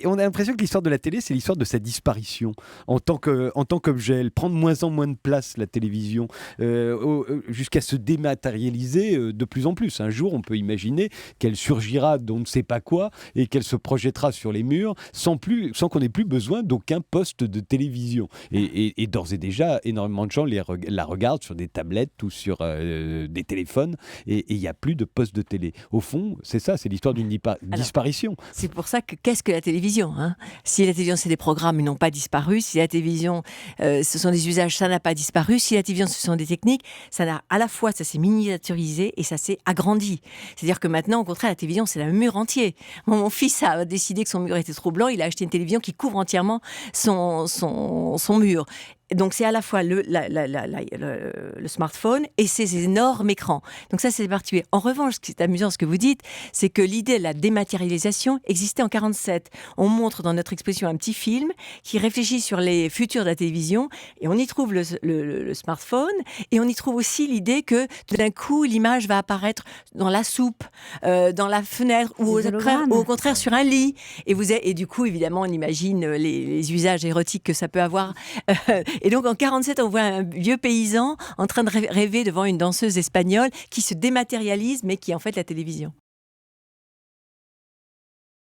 Et on a l'impression que l'histoire de la télé, c'est l'histoire de sa disparition en tant qu'objet. Elle prend de moins en moins de place, la télévision, jusqu'à se dématérialiser de plus en plus. Un jour, on peut imaginer qu'elle surgira d'on ne sait pas quoi et qu'elle se projettera sur les murs sans qu'on ait plus besoin d'aucun poste de télévision. Et d'ores et déjà, énormément de gens la regardent sur des tablettes ou sur des téléphones et il n'y a plus de poste de télé. Au fond, c'est ça, c'est l'histoire d'une disparition. C'est pour ça que qu'est-ce que la télévision, hein? Si la télévision, c'est des programmes, ils n'ont pas disparu. Si la télévision, ce sont des usages, ça n'a pas disparu. Si la télévision, ce sont des techniques, ça n'a à la fois, ça s'est miniaturisé et ça s'est agrandi. C'est-à-dire que maintenant, au contraire, la télévision, c'est un mur entier. Mon fils a décidé que son mur était trop blanc. Il a acheté une télévision qui couvre entièrement son mur. Donc c'est à la fois le smartphone et ces énormes écrans. Donc ça, c'est particulier. En revanche, ce qui est amusant, ce que vous dites, c'est que l'idée de la dématérialisation existait en 47. On montre dans notre exposition un petit film qui réfléchit sur les futurs de la télévision et on y trouve le smartphone et on y trouve aussi l'idée que tout d'un coup, l'image va apparaître dans la soupe, dans la fenêtre ou au contraire sur un lit. Et du coup, évidemment, on imagine les usages érotiques que ça peut avoir. Et donc en 47, on voit un vieux paysan en train de rêver devant une danseuse espagnole qui se dématérialise, mais qui est en fait la télévision.